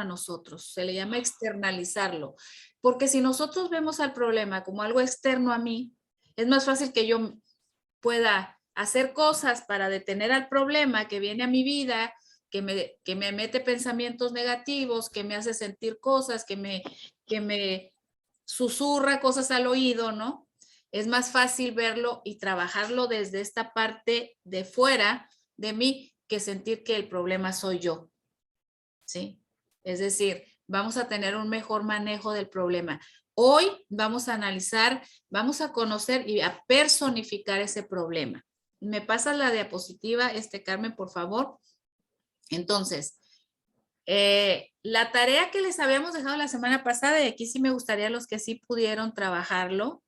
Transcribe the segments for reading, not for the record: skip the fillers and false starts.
a nosotros, se le llama externalizarlo, porque si nosotros vemos al problema como algo externo a mí, es más fácil que yo pueda hacer cosas para detener al problema que viene a mi vida, que me mete pensamientos negativos, que me hace sentir cosas, que me susurra cosas al oído, ¿no? Es más fácil verlo y trabajarlo desde esta parte de fuera de mí que sentir que el problema soy yo, ¿sí? Es decir, vamos a tener un mejor manejo del problema. Hoy vamos a analizar, vamos a conocer y a personificar ese problema. ¿Me pasas la diapositiva, Carmen, por favor? Entonces, la tarea que les habíamos dejado la semana pasada, y aquí sí me gustaría los que sí pudieron trabajarlo,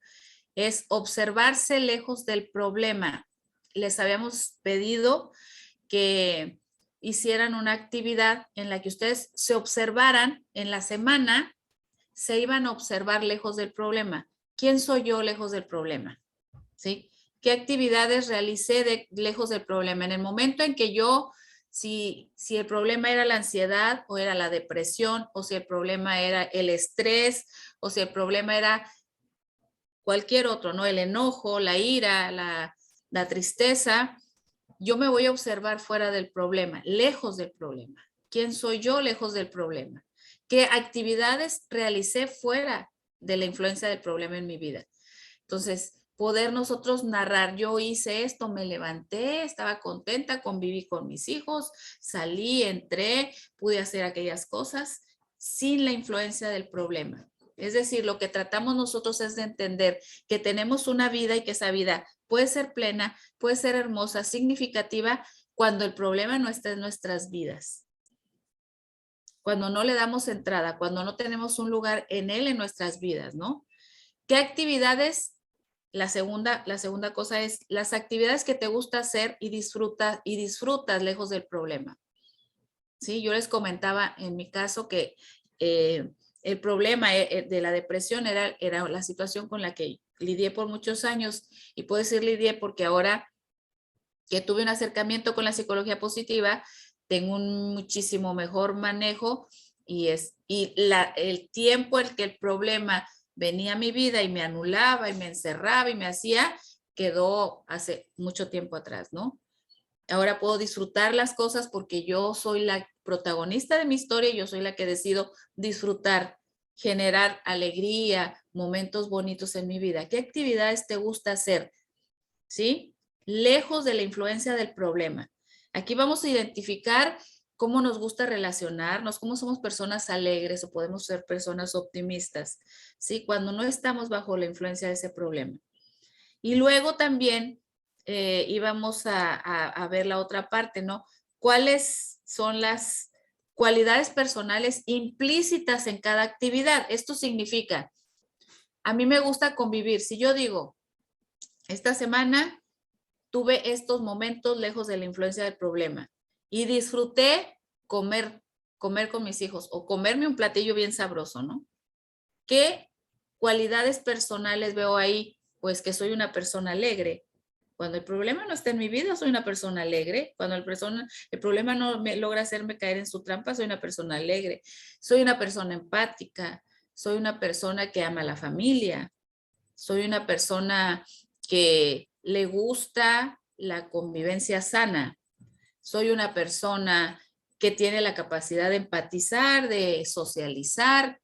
es observarse lejos del problema. Les habíamos pedido que hicieran una actividad en la que ustedes se observaran en la semana, se iban a observar lejos del problema. ¿Quién soy yo lejos del problema? ¿Sí? ¿Qué actividades realicé lejos del problema? En el momento en que yo, si el problema era la ansiedad o era la depresión, o si el problema era el estrés, o si el problema era cualquier otro, ¿no? El enojo, la ira, la tristeza, yo me voy a observar fuera del problema, lejos del problema. ¿Quién soy yo lejos del problema? ¿Qué actividades realicé fuera de la influencia del problema en mi vida? Entonces, poder nosotros narrar, yo hice esto, me levanté, estaba contenta, conviví con mis hijos, salí, entré, pude hacer aquellas cosas sin la influencia del problema. Es decir, lo que tratamos nosotros es de entender que tenemos una vida y que esa vida puede ser plena, puede ser hermosa, significativa, cuando el problema no está en nuestras vidas. Cuando no le damos entrada, cuando no tenemos un lugar en él en nuestras vidas, ¿no? ¿Qué actividades? La segunda cosa es las actividades que te gusta hacer y disfrutas lejos del problema. ¿Sí? Yo les comentaba en mi caso que el problema de la depresión era la situación con la que lidié por muchos años, y puedo decir lidié porque ahora que tuve un acercamiento con la psicología positiva, tengo un muchísimo mejor manejo y el tiempo en que el problema venía a mi vida y me anulaba y me encerraba y me hacía, quedó hace mucho tiempo atrás, ¿no? Ahora puedo disfrutar las cosas porque yo soy la protagonista de mi historia y yo soy la que decido disfrutar, generar alegría, momentos bonitos en mi vida. ¿Qué actividades te gusta hacer? ¿Sí? Lejos de la influencia del problema. Aquí vamos a identificar cómo nos gusta relacionarnos, cómo somos personas alegres o podemos ser personas optimistas, ¿sí? Cuando no estamos bajo la influencia de ese problema. Y luego también íbamos a ver la otra parte, ¿no? ¿Cuáles son las cualidades personales implícitas en cada actividad? Esto significa, a mí me gusta convivir. Si yo digo, esta semana tuve estos momentos lejos de la influencia del problema y disfruté comer con mis hijos o comerme un platillo bien sabroso, ¿no? ¿Qué cualidades personales veo ahí? Pues que soy una persona alegre. Cuando el problema no está en mi vida, soy una persona alegre. Cuando el problema no me logra hacerme caer en su trampa, soy una persona alegre. Soy una persona empática. Soy una persona que ama a la familia. Soy una persona que le gusta la convivencia sana. Soy una persona que tiene la capacidad de empatizar, de socializar,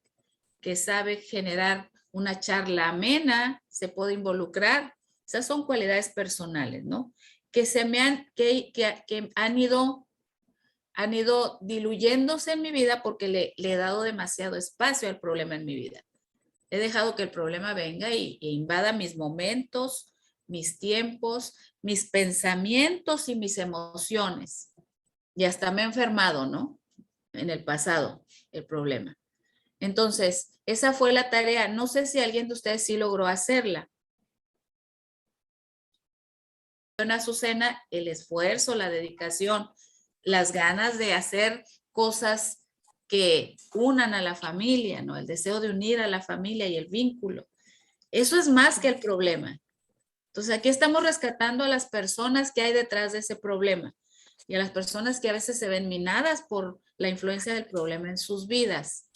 que sabe generar una charla amena, se puede involucrar. Esas son cualidades personales, ¿no? Que han ido diluyéndose en mi vida porque le he dado demasiado espacio al problema en mi vida. He dejado que el problema venga e invada mis momentos, mis tiempos, mis pensamientos y mis emociones. Y hasta me he enfermado, ¿no? En el pasado, el problema. Entonces, esa fue la tarea. No sé si alguien de ustedes sí logró hacerla. En Azucena, el esfuerzo, la dedicación, las ganas de hacer cosas que unan a la familia, ¿no? El deseo de unir a la familia y el vínculo. Eso es más que el problema. Entonces, aquí estamos rescatando a las personas que hay detrás de ese problema. y a las personas que a veces se ven minadas por la influencia del problema en sus vidas.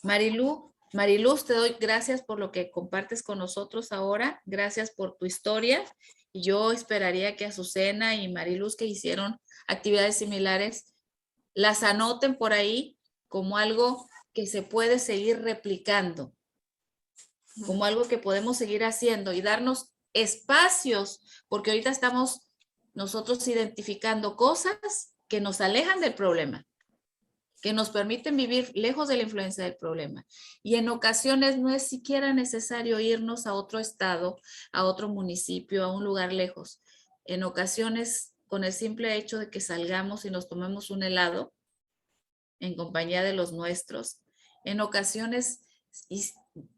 Mariluz, te doy gracias por lo que compartes con nosotros ahora. Gracias por tu historia. Y yo esperaría que Azucena y Mariluz, que hicieron actividades similares, las anoten por ahí como algo que se puede seguir replicando, como algo que podemos seguir haciendo y darnos espacios, porque ahorita estamos nosotros identificando cosas que nos alejan del problema, que nos permiten vivir lejos de la influencia del problema. Y en ocasiones no es siquiera necesario irnos a otro estado, a otro municipio, a un lugar lejos. En ocasiones, con el simple hecho de que salgamos y nos tomemos un helado en compañía de los nuestros, en ocasiones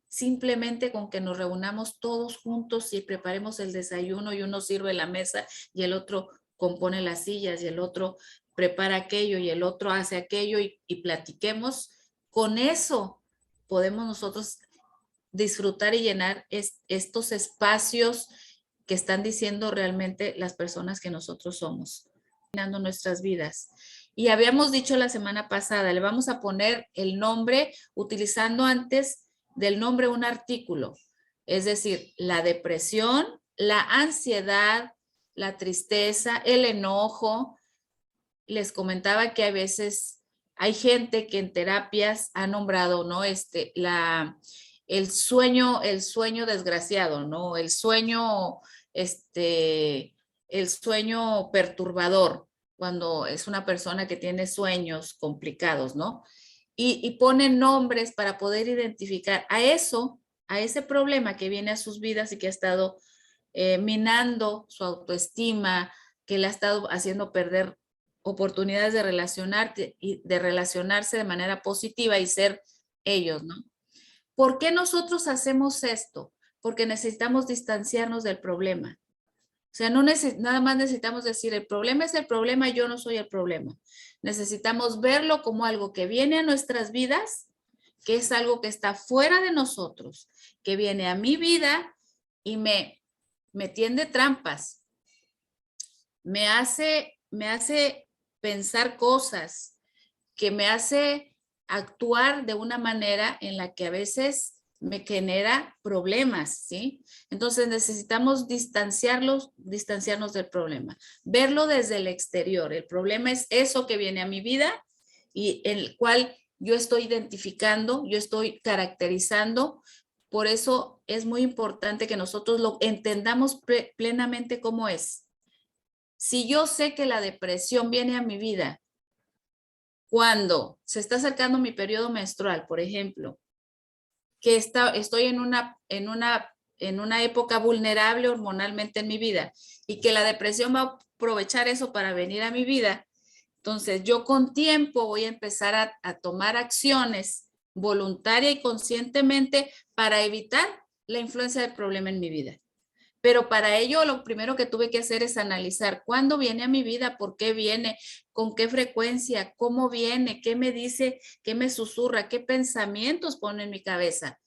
simplemente con que nos reunamos todos juntos y preparemos el desayuno y uno sirve la mesa y el otro compone las sillas y el otro prepara aquello y el otro hace aquello y platiquemos, con eso podemos nosotros disfrutar y llenar estos espacios que están diciendo realmente las personas que nosotros somos, llenando nuestras vidas. Y habíamos dicho la semana pasada, le vamos a poner el nombre utilizando antes del nombre un artículo, es decir, la depresión, la ansiedad, la tristeza, el enojo. Les comentaba que a veces hay gente que en terapias ha nombrado, ¿no? El sueño desgraciado, ¿no? El sueño perturbador, cuando es una persona que tiene sueños complicados, ¿no? Y ponen nombres para poder identificar a eso, a ese problema que viene a sus vidas y que ha estado minando su autoestima, que le ha estado haciendo perder oportunidades de relacionarse de manera positiva y ser ellos, ¿no? ¿Por qué nosotros hacemos esto? Porque necesitamos distanciarnos del problema. O sea, nada más necesitamos decir, el problema es el problema, yo no soy el problema. Necesitamos verlo como algo que viene a nuestras vidas, que es algo que está fuera de nosotros, que viene a mi vida y me tiende trampas, me hace pensar cosas, que me hace actuar de una manera en la que a veces me genera problemas, ¿sí? Entonces necesitamos distanciarnos del problema, verlo desde el exterior. El problema es eso que viene a mi vida y el cual yo estoy identificando, yo estoy caracterizando. Por eso es muy importante que nosotros lo entendamos plenamente cómo es. Si yo sé que la depresión viene a mi vida cuando se está acercando mi periodo menstrual, por ejemplo, que estoy en una época vulnerable hormonalmente en mi vida y que la depresión va a aprovechar eso para venir a mi vida, entonces yo con tiempo voy a empezar a tomar acciones voluntaria y conscientemente para evitar la influencia del problema en mi vida. Pero para ello lo primero que tuve que hacer es analizar cuándo viene a mi vida, por qué viene, con qué frecuencia, cómo viene, qué me dice, qué me susurra, qué pensamientos pone en mi cabeza,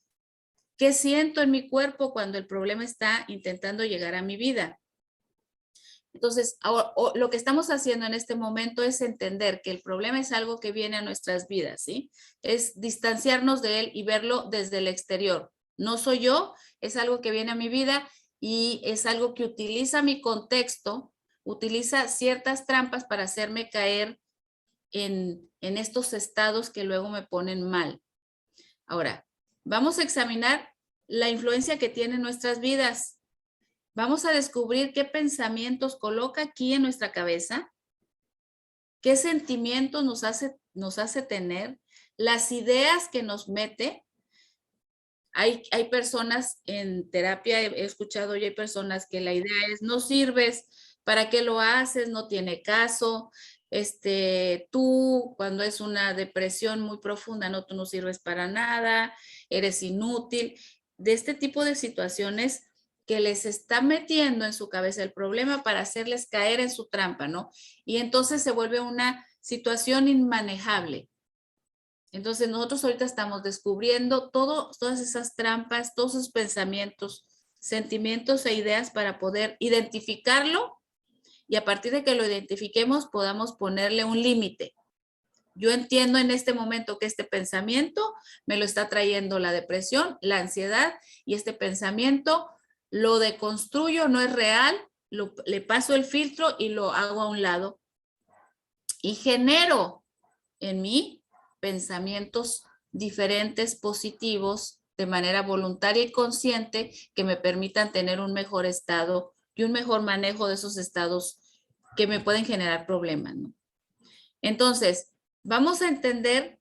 qué siento en mi cuerpo cuando el problema está intentando llegar a mi vida. Entonces, lo que estamos haciendo en este momento es entender que el problema es algo que viene a nuestras vidas, ¿sí? Es distanciarnos de él y verlo desde el exterior. No soy yo, es algo que viene a mi vida y es algo que utiliza mi contexto, utiliza ciertas trampas para hacerme caer en estos estados que luego me ponen mal. Ahora, vamos a examinar la influencia que tiene en nuestras vidas. Vamos a descubrir qué pensamientos coloca aquí en nuestra cabeza, qué sentimientos nos hace tener, las ideas que nos mete. Hay personas en terapia, he escuchado yo, hay personas que la idea es, no sirves, ¿para qué lo haces? No tiene caso. Tú, cuando es una depresión muy profunda, no, tú no sirves para nada, eres inútil. De este tipo de situaciones que les está metiendo en su cabeza el problema para hacerles caer en su trampa, ¿no? Y entonces se vuelve una situación inmanejable. Entonces nosotros ahorita estamos descubriendo todas esas trampas, todos esos pensamientos, sentimientos e ideas para poder identificarlo y a partir de que lo identifiquemos podamos ponerle un límite. Yo entiendo en este momento que este pensamiento me lo está trayendo la depresión, la ansiedad, y este pensamiento lo deconstruyo, no es real, le paso el filtro y lo hago a un lado. Y genero en mí pensamientos diferentes, positivos, de manera voluntaria y consciente, que me permitan tener un mejor estado y un mejor manejo de esos estados que me pueden generar problemas, ¿no? Entonces, vamos a entender,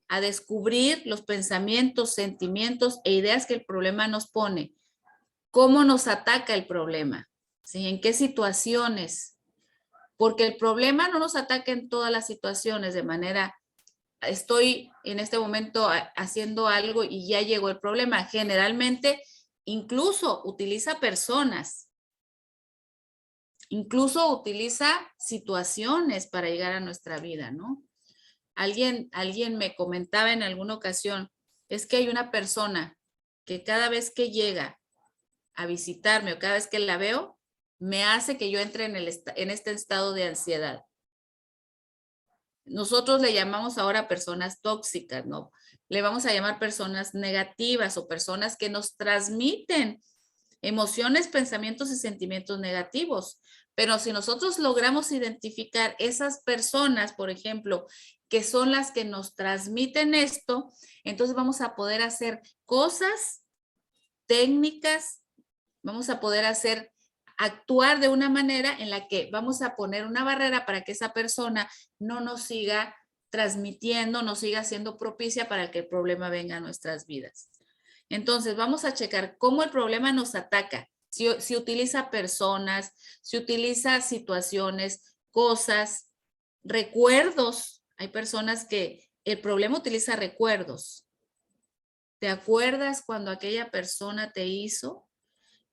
a descubrir los pensamientos, sentimientos e ideas que el problema nos pone. ¿Cómo nos ataca el problema? ¿Sí? ¿En qué situaciones? Porque el problema no nos ataca en todas las situaciones de manera, estoy en este momento haciendo algo y ya llegó el problema. Generalmente, incluso utiliza personas, incluso utiliza situaciones para llegar a nuestra vida, ¿no? Alguien me comentaba en alguna ocasión, es que hay una persona que cada vez que llega a visitarme o cada vez que la veo, me hace que yo entre en este estado de ansiedad. Nosotros le llamamos ahora personas tóxicas, ¿no? Le vamos a llamar personas negativas o personas que nos transmiten emociones, pensamientos y sentimientos negativos. Pero si nosotros logramos identificar esas personas, por ejemplo, que son las que nos transmiten esto, entonces vamos a poder hacer cosas, técnicas, vamos a poder actuar de una manera en la que vamos a poner una barrera para que esa persona no nos siga transmitiendo, no siga siendo propicia para que el problema venga a nuestras vidas. Entonces, vamos a checar cómo el problema nos ataca. Si utiliza personas, si utiliza situaciones, cosas, recuerdos. Hay personas que el problema utiliza recuerdos. ¿Te acuerdas cuando aquella persona te hizo?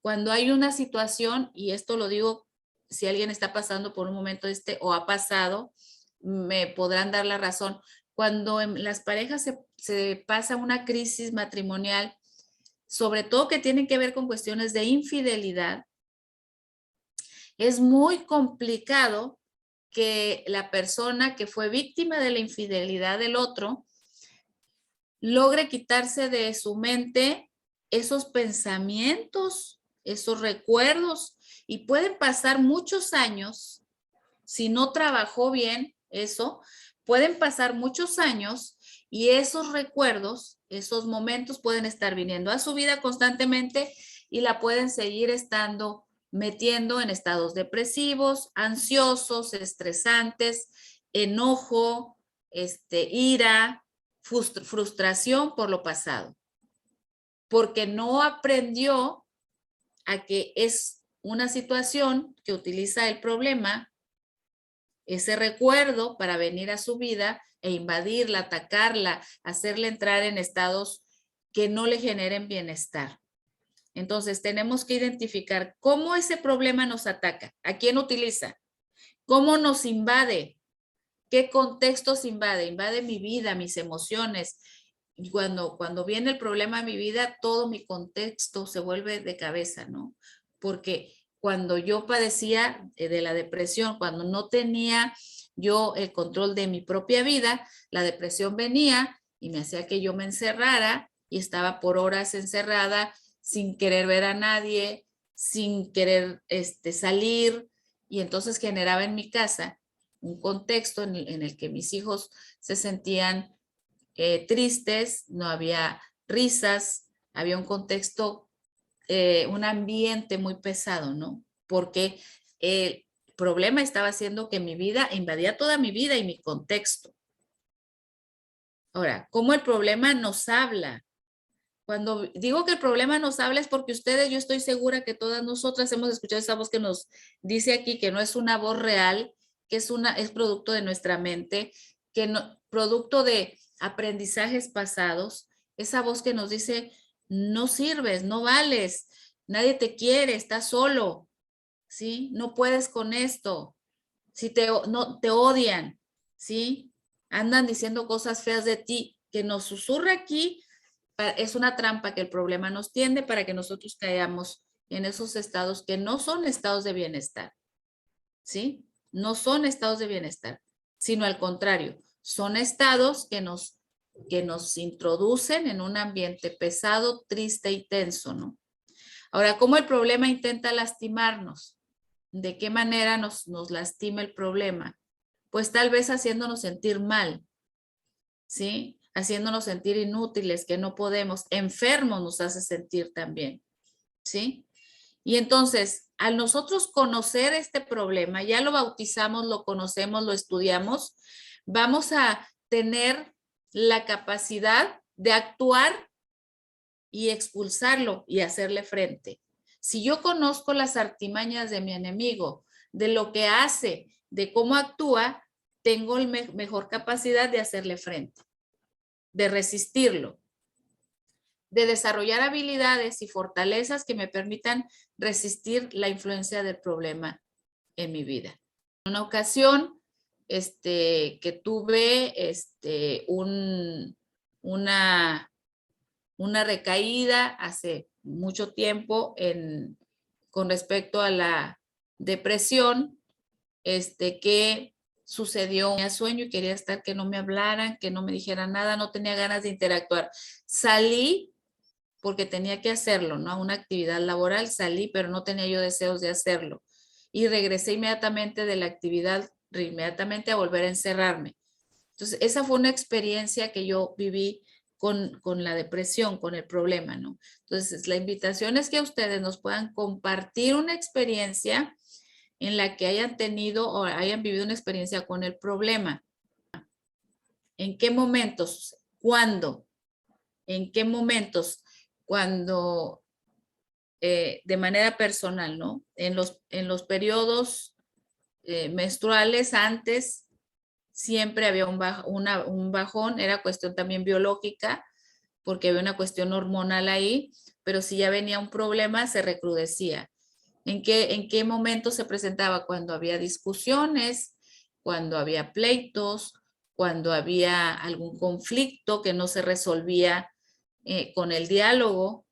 Cuando hay una situación, y esto lo digo si alguien está pasando por un momento o ha pasado, me podrán dar la razón. Cuando en las parejas se pasa una crisis matrimonial, sobre todo que tienen que ver con cuestiones de infidelidad, es muy complicado que la persona que fue víctima de la infidelidad del otro logre quitarse de su mente esos pensamientos, esos recuerdos, y pueden pasar muchos años, si no trabajó bien eso, pueden pasar muchos años y esos recuerdos, esos momentos pueden estar viniendo a su vida constantemente y la pueden seguir estando metiendo en estados depresivos, ansiosos, estresantes, enojo, ira, frustración por lo pasado, porque no aprendió a que es una situación que utiliza el problema, ese recuerdo, para venir a su vida e invadirla, atacarla, hacerle entrar en estados que no le generen bienestar. Entonces tenemos que identificar cómo ese problema nos ataca, a quién utiliza, cómo nos invade, qué contextos invade. Invade mi vida, mis emociones. Y cuando viene el problema a mi vida, todo mi contexto se vuelve de cabeza, ¿no? Porque cuando yo padecía de la depresión, cuando no tenía yo el control de mi propia vida, la depresión venía y me hacía que yo me encerrara y estaba por horas encerrada sin querer ver a nadie, sin querer salir, y entonces generaba en mi casa un contexto en el que mis hijos se sentían tristes, no había risas, había un contexto, un ambiente muy pesado, ¿no? Porque el problema estaba haciendo que mi vida invadía toda mi vida y mi contexto. Ahora, ¿cómo el problema nos habla? Cuando digo que el problema nos habla es porque ustedes, yo estoy segura que todas nosotras hemos escuchado esa voz que nos dice aquí que no es una voz real, que es producto de nuestra mente, que no, producto de aprendizajes pasados, esa voz que nos dice, no sirves, no vales, nadie te quiere, estás solo, ¿sí? No puedes con esto, si no, te odian, ¿sí? Andan diciendo cosas feas de ti, que nos susurra aquí. Es una trampa que el problema nos tiende para que nosotros caigamos en esos estados que no son estados de bienestar. ¿sí? No son estados de bienestar, sino al contrario, son estados que nos introducen en un ambiente pesado, triste y tenso, ¿no? Ahora, ¿cómo el problema intenta lastimarnos? ¿De qué manera nos lastima el problema? Pues tal vez haciéndonos sentir mal, ¿sí? Haciéndonos sentir inútiles, que no podemos, enfermos nos hace sentir también, ¿sí? Y entonces, al nosotros conocer este problema, ya lo bautizamos, lo conocemos, lo estudiamos, vamos a tener la capacidad de actuar y expulsarlo y hacerle frente. Si yo conozco las artimañas de mi enemigo, de lo que hace, de cómo actúa, tengo mejor capacidad de hacerle frente, de resistirlo, de desarrollar habilidades y fortalezas que me permitan resistir la influencia del problema en mi vida. En una ocasión que tuve una recaída hace mucho tiempo con respecto a la depresión, que sucedió, tenía sueño y quería estar, que no me hablaran, que no me dijeran nada, no tenía ganas de interactuar. Salí porque tenía que hacerlo, ¿no? Una actividad laboral, salí, pero no tenía yo deseos de hacerlo. Y regresé inmediatamente de la actividad, inmediatamente a volver a encerrarme. Entonces, esa fue una experiencia que yo viví con la depresión, con el problema, ¿no? Entonces, la invitación es que ustedes nos puedan compartir una experiencia en la que hayan tenido o hayan vivido una experiencia con el problema. ¿En qué momentos? ¿Cuándo? ¿En qué momentos? Cuando, de manera personal, ¿no? En los periodos menstruales antes, siempre había un bajón, era cuestión también biológica, porque había una cuestión hormonal ahí, pero si ya venía un problema, se recrudecía. ¿En qué momento se presentaba? Cuando había discusiones, cuando había pleitos, cuando había algún conflicto que no se resolvía con el diálogo,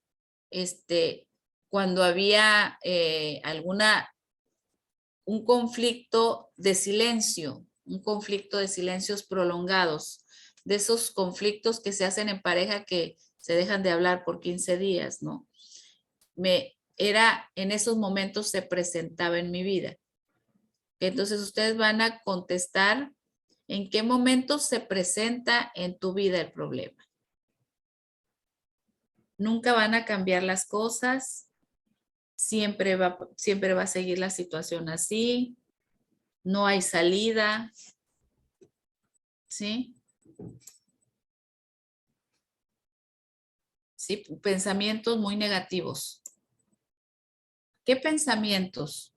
cuando había un conflicto de silencio, un conflicto de silencios prolongados, de esos conflictos que se hacen en pareja que se dejan de hablar por 15 días, ¿no? En esos momentos se presentaba en mi vida. Entonces ustedes van a contestar en qué momentos se presenta en tu vida el problema. Nunca van a cambiar las cosas, siempre va a seguir la situación así, no hay salida, ¿sí? Sí, pensamientos muy negativos. ¿Qué pensamientos?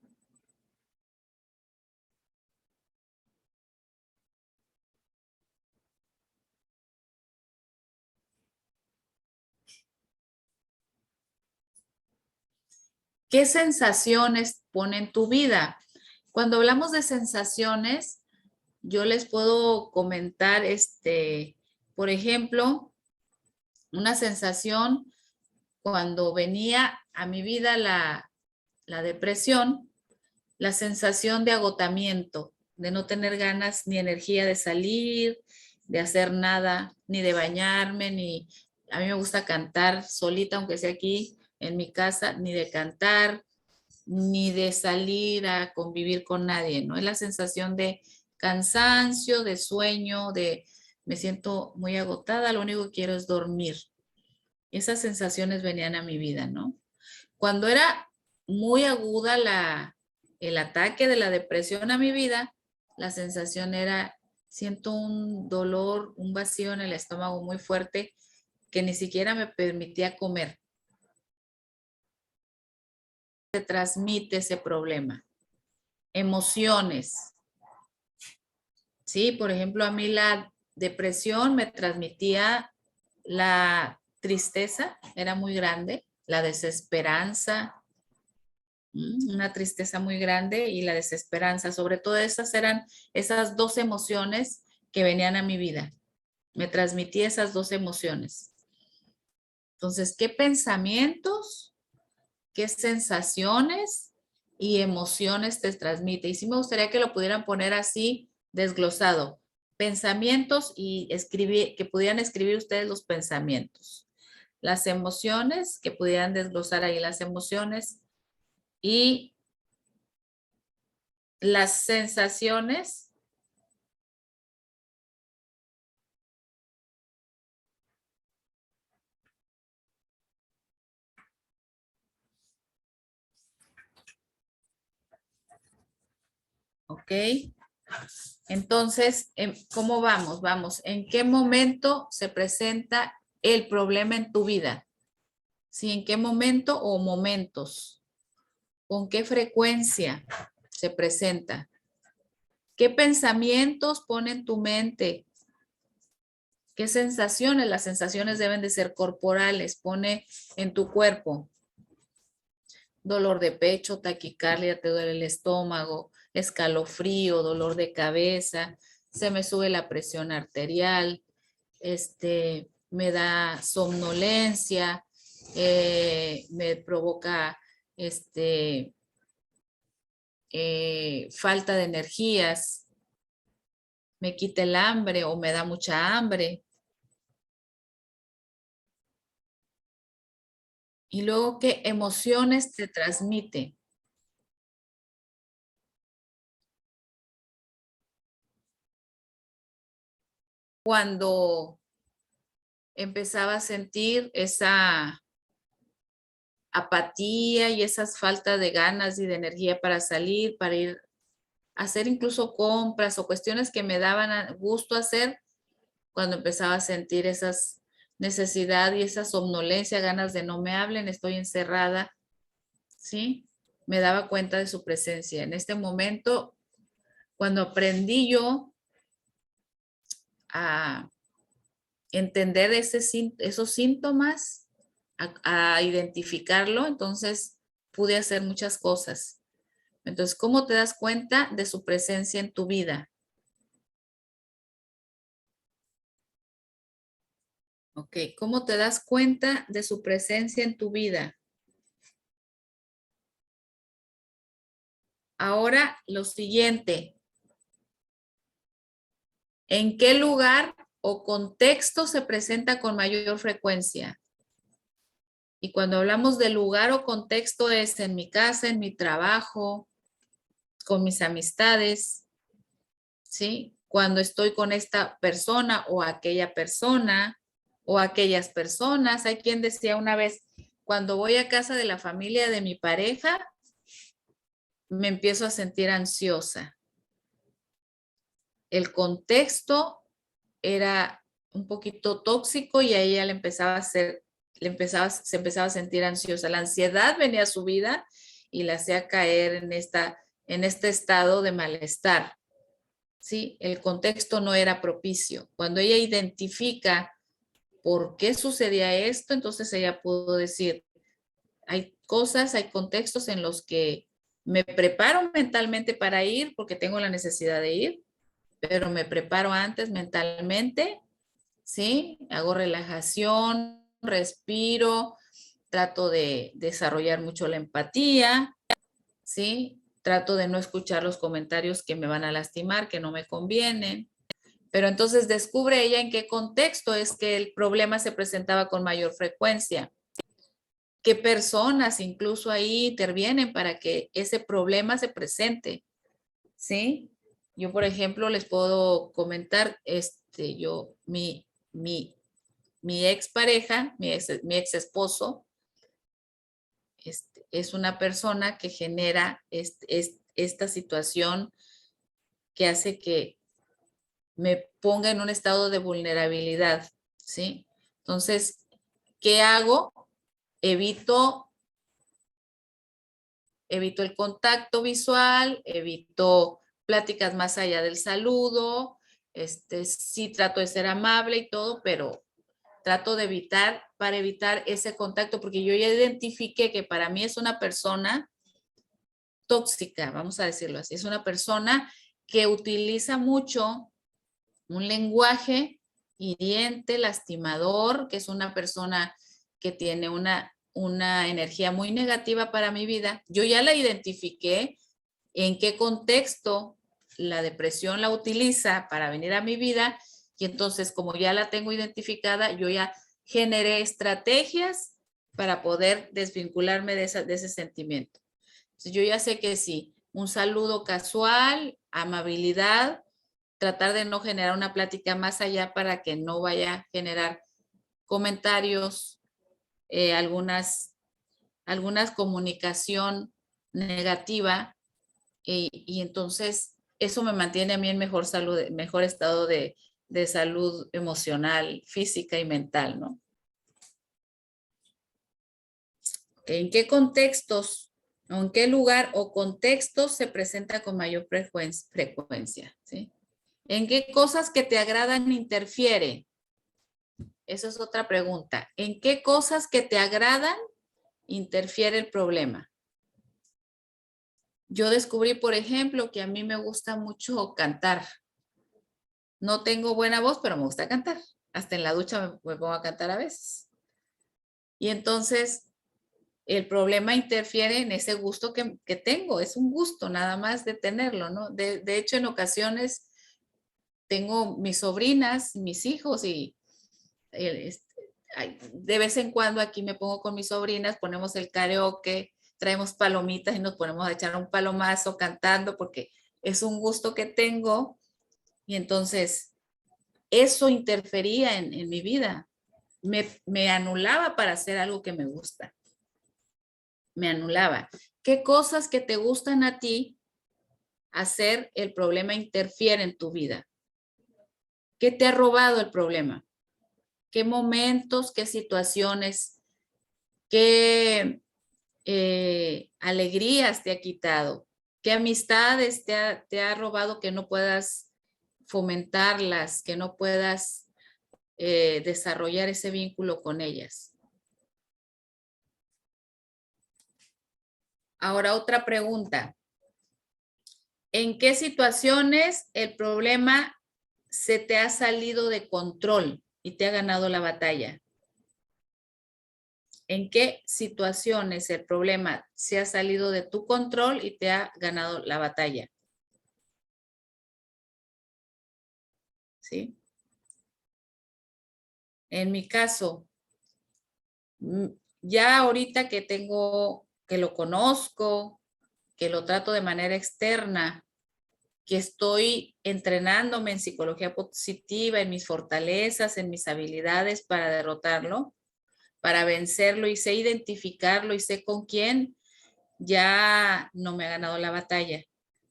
¿Qué sensaciones pone en tu vida? Cuando hablamos de sensaciones, yo les puedo comentar, por ejemplo, una sensación cuando venía a mi vida la depresión, la sensación de agotamiento, de no tener ganas ni energía de salir, de hacer nada, ni de bañarme, ni a mí me gusta cantar solita, aunque sea aquí en mi casa, ni de cantar, ni de salir a convivir con nadie, ¿no? Es la sensación de cansancio, de sueño, de me siento muy agotada, lo único que quiero es dormir. Esas sensaciones venían a mi vida, ¿no? Cuando era muy aguda el ataque de la depresión a mi vida, la sensación era, siento un dolor, un vacío en el estómago muy fuerte que ni siquiera me permitía comer. Se transmite ese problema. Emociones. Sí, por ejemplo, a mí la depresión me transmitía la tristeza, era muy grande, la desesperanza, una tristeza muy grande y la desesperanza. Sobre todo esas eran esas dos emociones que venían a mi vida. Me transmitía esas dos emociones. Entonces, ¿qué pensamientos, qué sensaciones y emociones te transmite. Y sí me gustaría que lo pudieran poner así, desglosado. Pensamientos y escribir, que pudieran escribir ustedes los pensamientos. Las emociones, que pudieran desglosar ahí las emociones y las sensaciones. ¿Ok? Entonces, ¿cómo vamos? Vamos, ¿en qué momento se presenta el problema en tu vida? ¿Sí? ¿En qué momento o momentos? ¿Con qué frecuencia se presenta? ¿Qué pensamientos pone en tu mente? ¿Qué sensaciones? Las sensaciones deben de ser corporales. Pone en tu cuerpo dolor de pecho, taquicardia, te duele el estómago, escalofrío, dolor de cabeza, se me sube la presión arterial, me da somnolencia, me provoca falta de energías, me quita el hambre o me da mucha hambre. Y luego, ¿qué emociones te transmite? Cuando empezaba a sentir esa apatía y esas faltas de ganas y de energía para salir, para ir a hacer incluso compras o cuestiones que me daban gusto hacer, cuando empezaba a sentir esas necesidad y esa somnolencia, ganas de no me hablen, estoy encerrada, ¿sí? Me daba cuenta de su presencia. En este momento, cuando aprendí yo a entender esos síntomas, a identificarlo, entonces pude hacer muchas cosas. Entonces, ¿cómo te das cuenta de su presencia en tu vida? Ok, ¿cómo te das cuenta de su presencia en tu vida? Ahora, lo siguiente, ¿en qué lugar o contexto se presenta con mayor frecuencia? Y cuando hablamos de lugar o contexto es en mi casa, en mi trabajo, con mis amistades, ¿sí? Cuando estoy con esta persona o aquella persona o aquellas personas. Hay quien decía una vez, cuando voy a casa de la familia de mi pareja, me empiezo a sentir ansiosa. El contexto era un poquito tóxico y a ella le empezaba a hacer, se empezaba a sentir ansiosa. La ansiedad venía a su vida y la hacía caer en este estado de malestar. ¿Sí? El contexto no era propicio. Cuando ella identifica por qué sucedía esto, entonces ella pudo decir, hay cosas, hay contextos en los que me preparo mentalmente para ir porque tengo la necesidad de ir, pero me preparo antes mentalmente, ¿sí? Hago relajación, respiro, trato de desarrollar mucho la empatía, ¿sí? Trato de no escuchar los comentarios que me van a lastimar, que no me convienen. Pero entonces descubre ella en qué contexto es que el problema se presentaba con mayor frecuencia. ¿Qué personas incluso ahí intervienen para que ese problema se presente? ¿Sí? Yo, por ejemplo, les puedo comentar, mi expareja, mi ex esposo, es una persona que genera esta situación que hace que me ponga en un estado de vulnerabilidad, ¿sí? Entonces, ¿qué hago? Evito el contacto visual, evito pláticas más allá del saludo, sí trato de ser amable y todo, pero trato de para evitar ese contacto, porque yo ya identifiqué que para mí es una persona tóxica, vamos a decirlo así, es una persona que utiliza mucho un lenguaje hiriente, lastimador, que es una persona que tiene una una energía muy negativa para mi vida. Yo ya la identifiqué en qué contexto la depresión la utiliza para venir a mi vida y entonces como ya la tengo identificada, yo ya generé estrategias para poder desvincularme de ese sentimiento. Entonces, yo ya sé que sí, un saludo casual, amabilidad, tratar de no generar una plática más allá para que no vaya a generar comentarios, algunas comunicación negativa y entonces eso me mantiene a mí en mejor salud, mejor estado de salud emocional, física y mental, ¿no? ¿En qué contextos, o en qué lugar o contextos se presenta con mayor frecuencia? ¿Sí? ¿En qué cosas que te agradan interfiere? Esa es otra pregunta. ¿En qué cosas que te agradan interfiere el problema? Yo descubrí, por ejemplo, que a mí me gusta mucho cantar. No tengo buena voz, pero me gusta cantar. Hasta en la ducha me pongo a cantar a veces. Y entonces el problema interfiere en ese gusto que tengo. Es un gusto nada más de tenerlo, ¿no? De hecho, en ocasiones tengo mis sobrinas, mis hijos y de vez en cuando aquí me pongo con mis sobrinas, ponemos el karaoke, traemos palomitas y nos ponemos a echar un palomazo cantando porque es un gusto que tengo y entonces eso interfería en mi vida. Me anulaba para hacer algo que me gusta. Me anulaba. ¿Qué cosas que te gustan a ti hacer el problema interfiere en tu vida? ¿Qué te ha robado el problema? ¿Qué momentos, qué situaciones, qué alegrías te ha quitado? ¿Qué amistades te ha robado que no puedas fomentarlas, que no puedas desarrollar ese vínculo con ellas? Ahora otra pregunta. ¿En qué situaciones el problema se te ha salido de control y te ha ganado la batalla? ¿En qué situaciones el problema se ha salido de tu control y te ha ganado la batalla? ¿Sí? En mi caso, ya ahorita que lo conozco, que lo trato de manera externa, que estoy entrenándome en psicología positiva, en mis fortalezas, en mis habilidades para derrotarlo, para vencerlo y sé identificarlo y sé con quién, ya no me ha ganado la batalla.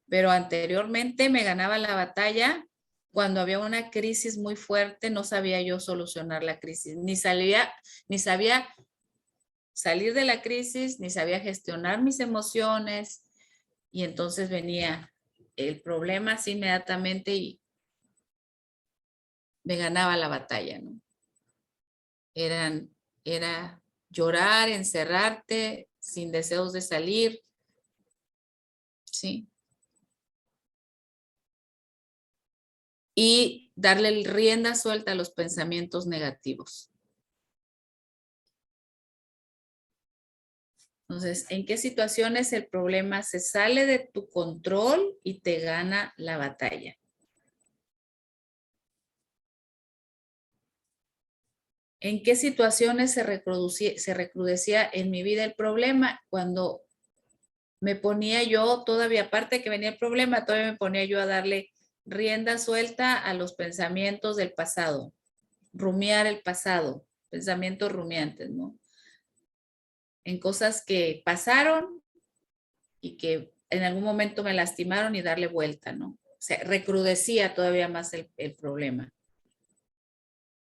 Pero anteriormente me ganaba la batalla cuando había una crisis muy fuerte, no sabía yo solucionar la crisis, ni sabía salir de la crisis, ni sabía gestionar mis emociones y entonces venía el problema así inmediatamente y me ganaba la batalla, ¿no? Era llorar, encerrarte sin deseos de salir, ¿sí? Y darle rienda suelta a los pensamientos negativos. Entonces, ¿en qué situaciones el problema se sale de tu control y te gana la batalla? ¿En qué situaciones se recrudecía en mi vida el problema? Cuando me ponía yo todavía, aparte que venía el problema, todavía me ponía yo a darle rienda suelta a los pensamientos del pasado, rumiar el pasado, pensamientos rumiantes, ¿no? En cosas que pasaron y que en algún momento me lastimaron y darle vuelta, ¿no? O sea, recrudecía todavía más el problema.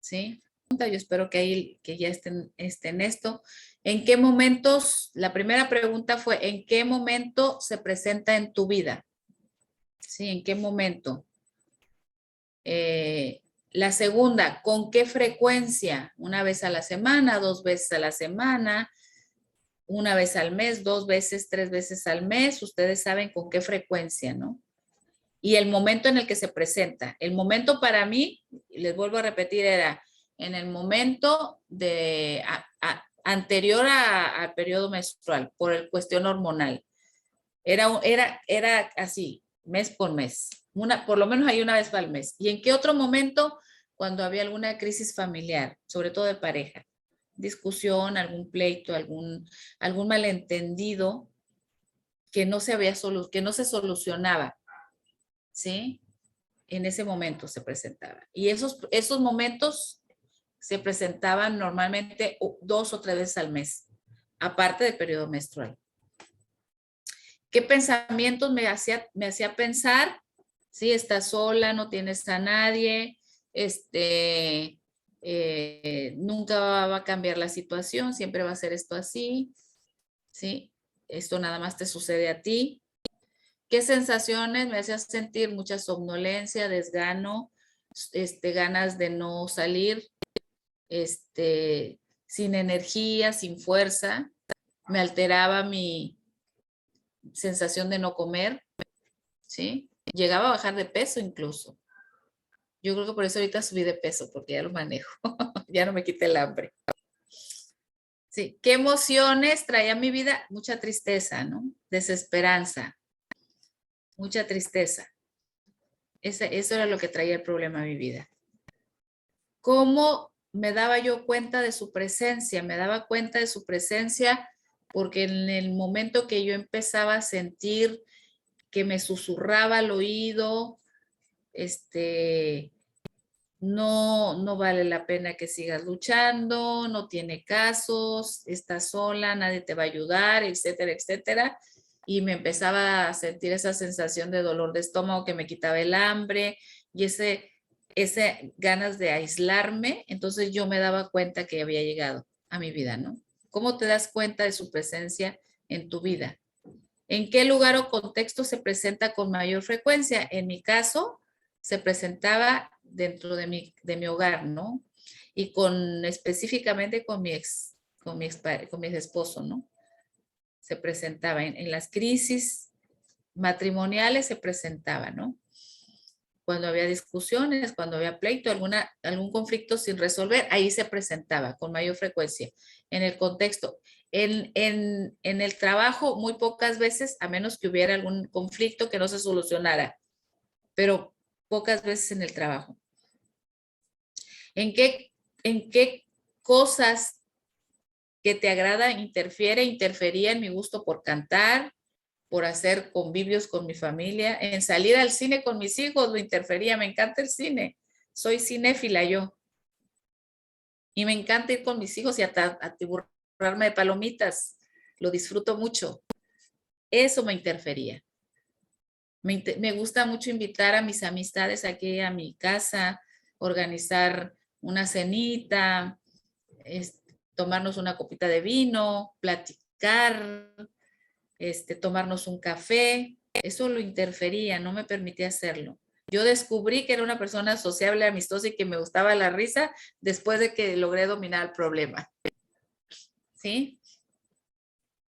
¿Sí? Yo espero que ahí que ya estén en esto. ¿En qué momentos? La primera pregunta fue, ¿en qué momento se presenta en tu vida? ¿Sí? ¿En qué momento? La segunda, ¿con qué frecuencia? ¿Una vez a la semana, 2 veces a la semana, una vez al mes, 2 veces, 3 veces al mes? Ustedes saben con qué frecuencia, ¿no? Y el momento en el que se presenta. El momento para mí, les vuelvo a repetir, era en el momento anterior al periodo menstrual, por el cuestión hormonal. Era así, mes por mes. Por lo menos hay una vez al mes. ¿Y en qué otro momento? Cuando había alguna crisis familiar, sobre todo de pareja. Discusión, algún pleito, algún malentendido que no se solucionaba, ¿sí? En ese momento se presentaba. Y esos momentos se presentaban normalmente 2 o 3 veces al mes, aparte del periodo menstrual. ¿Qué pensamientos me hacía pensar? Sí, estás sola, no tienes a nadie, nunca va a cambiar la situación, siempre va a ser esto así, ¿sí? Esto nada más te sucede a ti. ¿Qué sensaciones me hacía sentir? Mucha somnolencia, desgano, ganas de no salir, sin energía, sin fuerza. Me alteraba mi sensación de no comer, ¿sí? Llegaba a bajar de peso incluso. Yo creo que por eso ahorita subí de peso, porque ya lo manejo. Ya no me quita el hambre. Sí. ¿Qué emociones traía mi vida? Mucha tristeza, ¿no? Desesperanza. Mucha tristeza. Eso era lo que traía el problema a mi vida. ¿Cómo me daba yo cuenta de su presencia? Me daba cuenta de su presencia porque en el momento que yo empezaba a sentir que me susurraba al oído, no vale la pena que sigas luchando, no tiene casos, estás sola, nadie te va a ayudar, etcétera, etcétera. Y me empezaba a sentir esa sensación de dolor de estómago que me quitaba el hambre y ese ganas de aislarme. Entonces yo me daba cuenta que había llegado a mi vida, ¿no? ¿Cómo te das cuenta de su presencia en tu vida? ¿En qué lugar o contexto se presenta con mayor frecuencia? En mi caso, se presentaba dentro de mi hogar, ¿no? Y específicamente con mi ex esposo, ¿no? Se presentaba en las crisis matrimoniales, se presentaba, ¿no? Cuando había discusiones, cuando había pleito, algún conflicto sin resolver, ahí se presentaba con mayor frecuencia. En el contexto, en el trabajo, muy pocas veces, a menos que hubiera algún conflicto que no se solucionara, pero pocas veces en el trabajo. ¿En qué cosas que te agrada interfería en mi gusto por cantar, por hacer convivios con mi familia, en salir al cine con mis hijos, lo interfería? Me encanta el cine, soy cinéfila yo. Y me encanta ir con mis hijos y atiborrarme de palomitas, lo disfruto mucho. Eso me interfería. Me gusta mucho invitar a mis amistades aquí a mi casa, organizar una cenita, tomarnos una copita de vino, platicar, tomarnos un café. Eso lo interfería, no me permitía hacerlo. Yo descubrí que era una persona sociable, amistosa y que me gustaba la risa después de que logré dominar el problema. ¿Sí?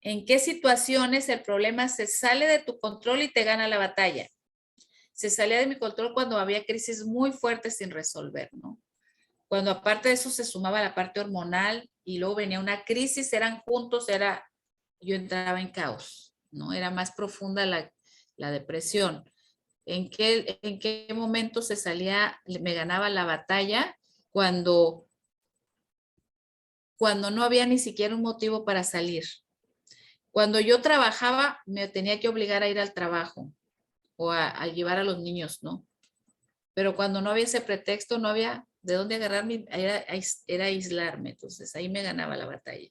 ¿En qué situaciones el problema se sale de tu control y te gana la batalla? Se salía de mi control cuando había crisis muy fuertes sin resolver, ¿no? Cuando aparte de eso se sumaba la parte hormonal y luego venía una crisis, eran juntos, yo entraba en caos, ¿no? Era más profunda la depresión. ¿En qué momento me ganaba la batalla? Cuando no había ni siquiera un motivo para salir. Cuando yo trabajaba, me tenía que obligar a ir al trabajo o a llevar a los niños, ¿no? Pero cuando no había ese pretexto, no había de dónde agarrarme, era aislarme. Entonces ahí me ganaba la batalla.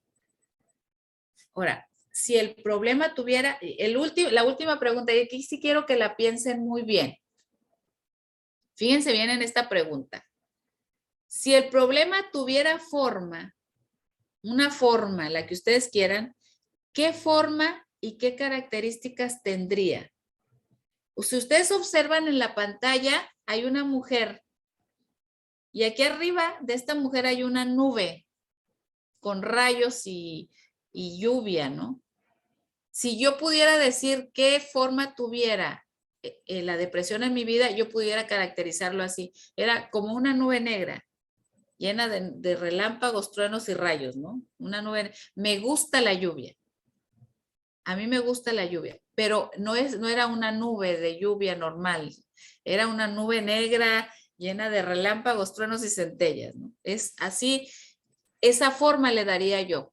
Ahora, si el problema tuviera, la última pregunta, y aquí sí quiero que la piensen muy bien. Fíjense bien en esta pregunta. Si el problema tuviera una forma, la que ustedes quieran, ¿qué forma y qué características tendría? Si ustedes observan en la pantalla, hay una mujer y aquí arriba de esta mujer hay una nube con rayos y lluvia, ¿no? Si yo pudiera decir qué forma tuviera la depresión en mi vida, yo pudiera caracterizarlo así. Era como una nube negra. llena de relámpagos, truenos y rayos, ¿no? Una nube. Me gusta la lluvia. A mí me gusta la lluvia, pero no era una nube de lluvia normal. Era una nube negra llena de relámpagos, truenos y centellas, ¿no? Es así, esa forma le daría yo.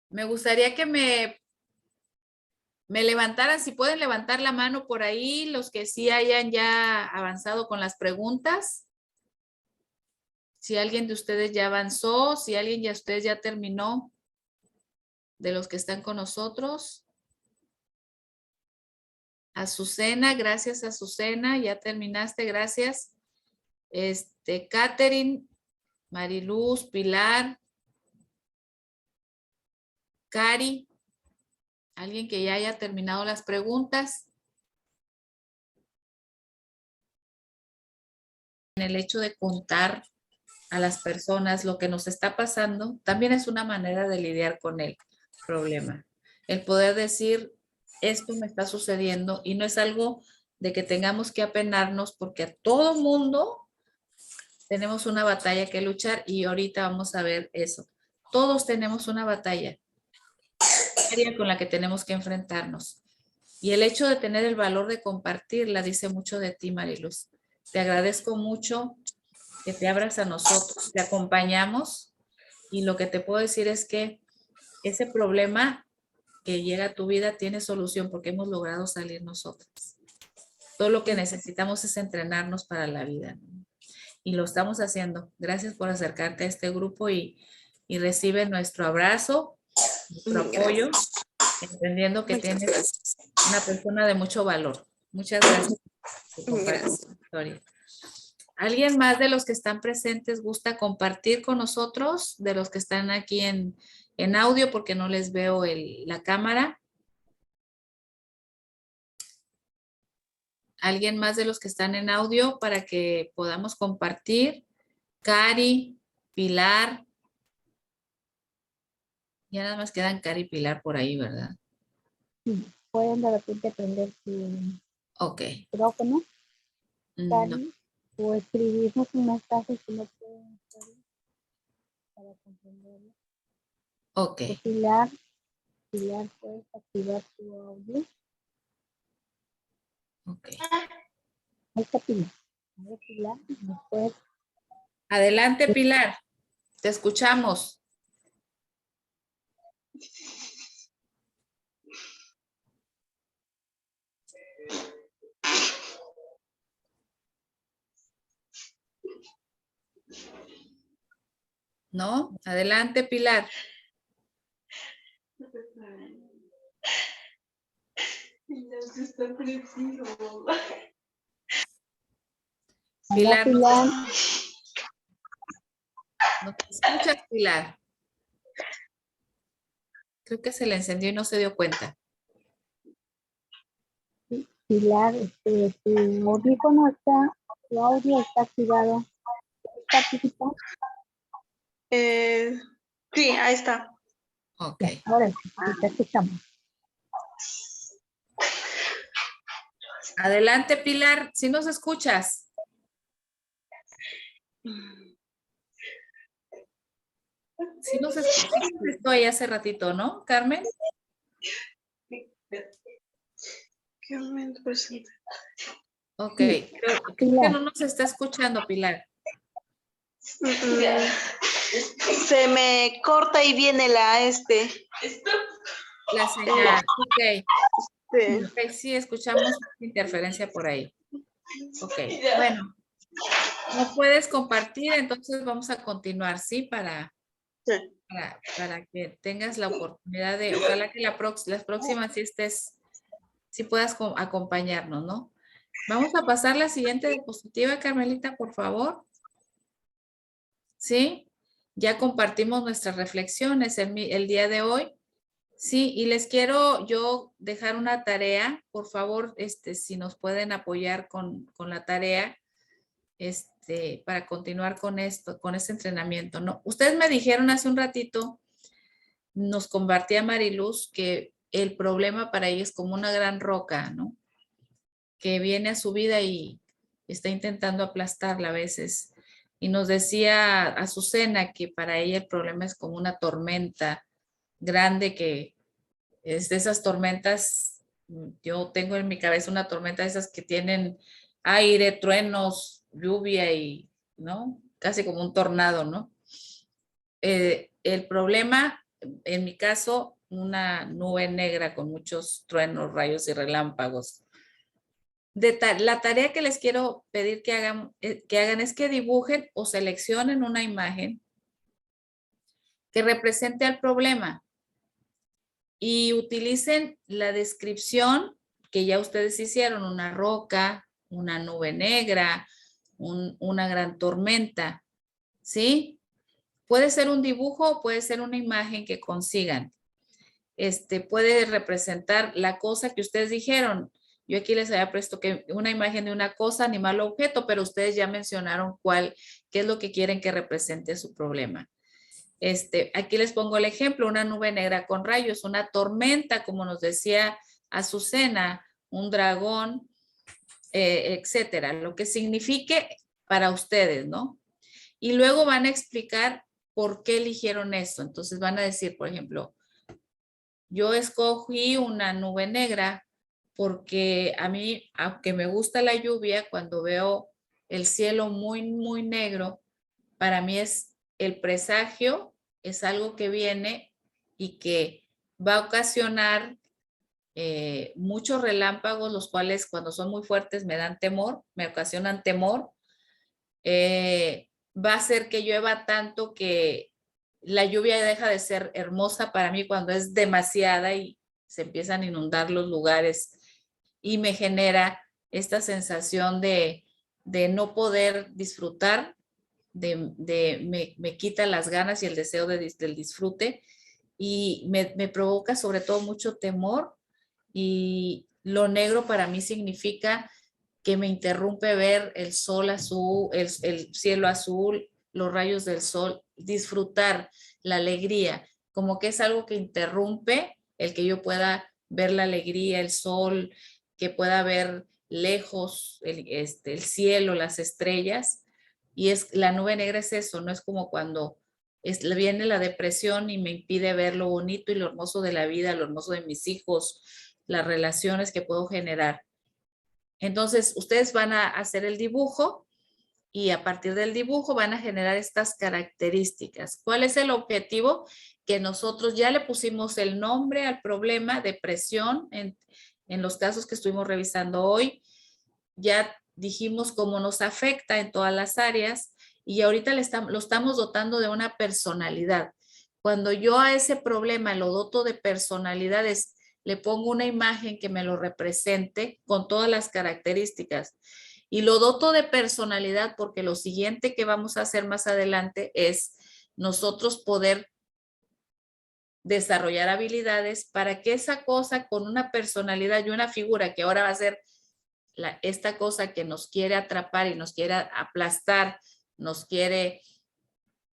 Me gustaría que me levantaran, si pueden levantar la mano por ahí, los que sí hayan ya avanzado con las preguntas. Si alguien de ustedes ya avanzó, si alguien de ustedes ya terminó, de los que están con nosotros. Azucena, gracias Azucena, ya terminaste, gracias. Catherine, Mariluz, Pilar, Cari, alguien que ya haya terminado las preguntas. En el hecho de contar a las personas lo que nos está pasando, también es una manera de lidiar con el problema. El poder decir, esto me está sucediendo y no es algo de que tengamos que apenarnos porque a todo mundo tenemos una batalla que luchar y ahorita vamos a ver eso. Todos tenemos una batalla con la que tenemos que enfrentarnos. Y el hecho de tener el valor de compartirla dice mucho de ti, Mariluz. Te agradezco mucho que te abras a nosotros, te acompañamos y lo que te puedo decir es que ese problema que llega a tu vida tiene solución porque hemos logrado salir nosotros. Todo lo que necesitamos es entrenarnos para la vida, ¿no? Y lo estamos haciendo. Gracias por acercarte a este grupo y recibe nuestro abrazo, nuestro apoyo, entendiendo que tienes una persona de mucho valor. Muchas gracias por compartir tu historia. ¿Alguien más de los que están presentes gusta compartir con nosotros? De los que están aquí en audio porque no les veo la cámara. ¿Alguien más de los que están en audio para que podamos compartir? Cari, Pilar. Ya nada más quedan Cari y Pilar por ahí, ¿verdad? Sí. Pueden de repente prender su micrófono, Cari, o escribirnos un mensaje si no pueden hacerlo para comprenderlo. Ok. O Pilar, puedes activar tu audio. Ok. Ahí está Pilar. A ver, Pilar, ¿nos puedes? Adelante, Pilar. Te escuchamos. ¿No? Adelante, Pilar. Pilar, Pilar. ¿no te escuchas, Pilar? Creo que se le encendió y no se dio cuenta. Pilar, tu audífono está, tu audio está activado. ¿Está participando? Sí, ahí está. Ok. Ahora sí, te escuchamos. Adelante, Pilar, si nos escuchas. Si nos escuchas, estoy hace ratito, ¿no, Carmen? Ok, creo que no nos está escuchando, Pilar. Se me corta y viene la La señal, ok. Sí. Ok, sí, escuchamos interferencia por ahí. Ok, bueno. No puedes compartir, entonces vamos a continuar, ¿sí? Para que tengas la oportunidad de, ojalá que las próximas sí puedas acompañarnos, ¿no? Vamos a pasar la siguiente diapositiva, Carmelita, por favor. ¿Sí? Ya compartimos nuestras reflexiones el día de hoy. Sí, y les quiero yo dejar una tarea, por favor, si nos pueden apoyar con la tarea, para continuar con esto, con este entrenamiento, ¿no? Ustedes me dijeron hace un ratito, nos compartía Mariluz, que el problema para ella es como una gran roca, ¿no? Que viene a su vida y está intentando aplastarla a veces. Y nos decía Azucena que para ella el problema es como una tormenta grande, que es de esas tormentas. Yo tengo en mi cabeza una tormenta de esas que tienen aire, truenos, lluvia y, ¿no? Casi como un tornado, ¿no? El problema, en mi caso, una nube negra con muchos truenos, rayos y relámpagos. La tarea que les quiero pedir que hagan es que dibujen o seleccionen una imagen que represente al problema y utilicen la descripción que ya ustedes hicieron: una roca, una nube negra, una gran tormenta, ¿sí? Puede ser un dibujo o puede ser una imagen que consigan. Puede representar la cosa que ustedes dijeron. Yo aquí les había puesto que una imagen de una cosa, animal o objeto, pero ustedes ya mencionaron qué es lo que quieren que represente su problema. Aquí les pongo el ejemplo: una nube negra con rayos, una tormenta, como nos decía Azucena, un dragón, etcétera, lo que signifique para ustedes, ¿no? Y luego van a explicar por qué eligieron esto. Entonces van a decir, por ejemplo, yo escogí una nube negra porque a mí, aunque me gusta la lluvia, cuando veo el cielo muy, muy negro, para mí es el presagio, es algo que viene y que va a ocasionar muchos relámpagos, los cuales cuando son muy fuertes me dan temor, me ocasionan temor. Va a hacer que llueva tanto que la lluvia deja de ser hermosa para mí cuando es demasiada y se empiezan a inundar los lugares, y me genera esta sensación de no poder disfrutar, me quita las ganas y el deseo del disfrute, y me provoca sobre todo mucho temor. Y lo negro para mí significa que me interrumpe ver el sol azul, el cielo azul, los rayos del sol, disfrutar la alegría, como que es algo que interrumpe el que yo pueda ver la alegría, el sol, que pueda ver lejos el cielo, las estrellas. Y la nube negra es eso, no es como cuando viene la depresión y me impide ver lo bonito y lo hermoso de la vida, lo hermoso de mis hijos, las relaciones que puedo generar. Entonces, ustedes van a hacer el dibujo y a partir del dibujo van a generar estas características. ¿Cuál es el objetivo? Que nosotros ya le pusimos el nombre al problema, depresión, en los casos que estuvimos revisando hoy. Ya dijimos cómo nos afecta en todas las áreas y ahorita lo estamos dotando de una personalidad. Cuando yo a ese problema lo doto de personalidades, le pongo una imagen que me lo represente con todas las características y lo doto de personalidad, porque lo siguiente que vamos a hacer más adelante es nosotros poder desarrollar habilidades para que esa cosa con una personalidad y una figura que ahora va a ser esta cosa que nos quiere atrapar y nos quiere aplastar, nos quiere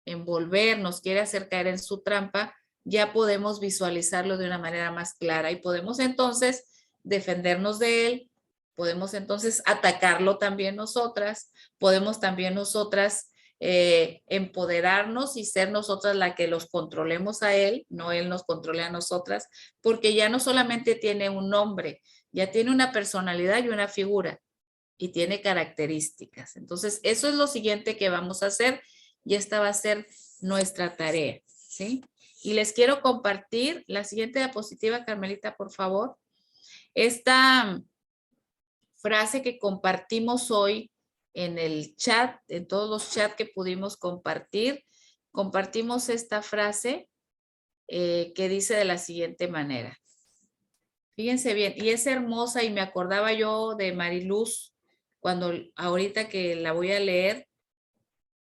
envolver, nos quiere hacer caer en su trampa, ya podemos visualizarlo de una manera más clara y podemos entonces defendernos de él, podemos entonces atacarlo también nosotras, podemos también nosotras empoderarnos y ser nosotras la que los controlemos a él, no él nos controle a nosotras, porque ya no solamente tiene un nombre, ya tiene una personalidad y una figura y tiene características. Entonces, eso es lo siguiente que vamos a hacer y esta va a ser nuestra tarea, ¿sí? Y les quiero compartir la siguiente diapositiva, Carmelita, por favor. Esta frase que compartimos hoy en el chat, en todos los chats que pudimos compartir, compartimos esta frase que dice de la siguiente manera. Fíjense bien, y es hermosa y me acordaba yo de Mariluz cuando ahorita que la voy a leer,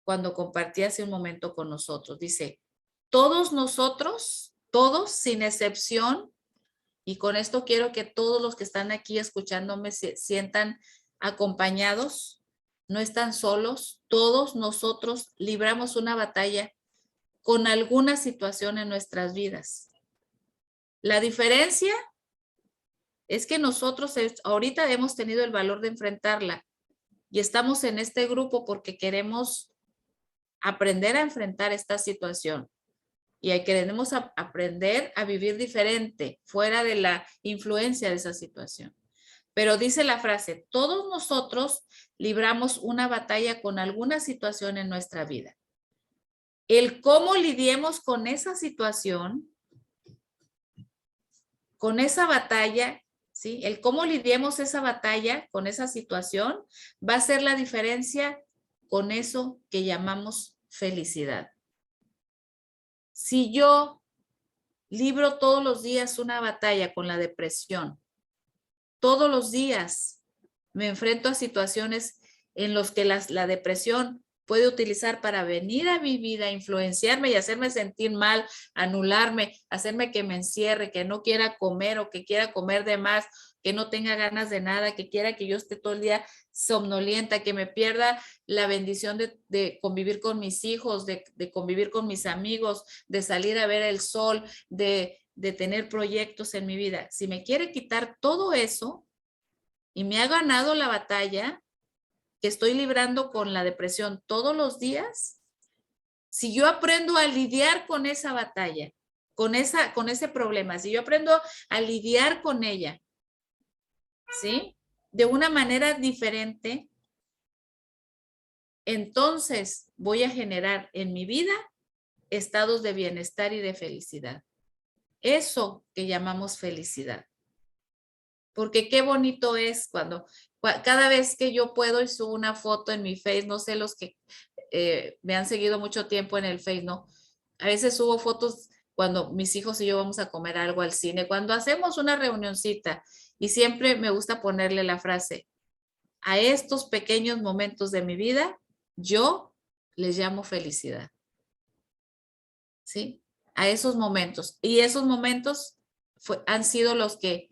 cuando compartí hace un momento con nosotros. Dice, todos nosotros, todos sin excepción, y con esto quiero que todos los que están aquí escuchándome se sientan acompañados, no están solos, todos nosotros libramos una batalla con alguna situación en nuestras vidas. La diferencia es que nosotros ahorita hemos tenido el valor de enfrentarla y estamos en este grupo porque queremos aprender a enfrentar esta situación y queremos aprender a vivir diferente, fuera de la influencia de esa situación. Pero dice la frase, todos nosotros libramos una batalla con alguna situación en nuestra vida. El cómo lidiemos con esa situación, con esa batalla, ¿sí? El cómo lidiemos esa batalla con esa situación va a ser la diferencia con eso que llamamos felicidad. Si yo libro todos los días una batalla con la depresión, todos los días me enfrento a situaciones en las que la depresión puede utilizar para venir a mi vida, influenciarme y hacerme sentir mal, anularme, hacerme que me encierre, que no quiera comer o que quiera comer de más, que no tenga ganas de nada, que quiera que yo esté todo el día somnolienta, que me pierda la bendición de convivir con mis hijos, de convivir con mis amigos, de salir a ver el sol, de tener proyectos en mi vida. Si me quiere quitar todo eso y me ha ganado la batalla que estoy librando con la depresión todos los días, si yo aprendo a lidiar con esa batalla, con ese problema, si yo aprendo a lidiar con ella, ¿sí? De una manera diferente, entonces voy a generar en mi vida estados de bienestar y de felicidad. Eso que llamamos felicidad. Porque qué bonito es cuando cada vez que yo puedo y subo una foto en mi Face, no sé, los que me han seguido mucho tiempo en el Face, ¿no? A veces subo fotos cuando mis hijos y yo vamos a comer algo al cine, cuando hacemos una reunioncita, y siempre me gusta ponerle la frase, a estos pequeños momentos de mi vida, yo les llamo felicidad. ¿Sí? A esos momentos. Y esos momentos han sido los que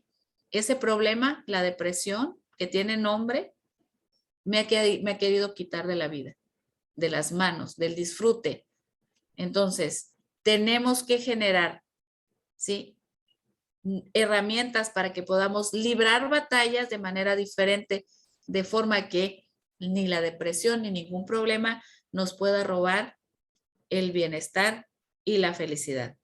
ese problema, la depresión, que tiene nombre, me ha querido quitar de la vida, de las manos, del disfrute. Entonces, tenemos que generar, ¿sí? Herramientas para que podamos librar batallas de manera diferente, de forma que ni la depresión ni ningún problema nos pueda robar el bienestar y la felicidad,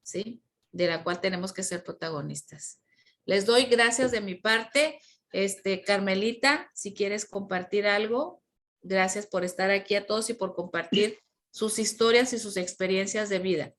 ¿sí? De la cual tenemos que ser protagonistas. Les doy gracias de mi parte. Carmelita, si quieres compartir algo, gracias por estar aquí a todos y por compartir sus historias y sus experiencias de vida.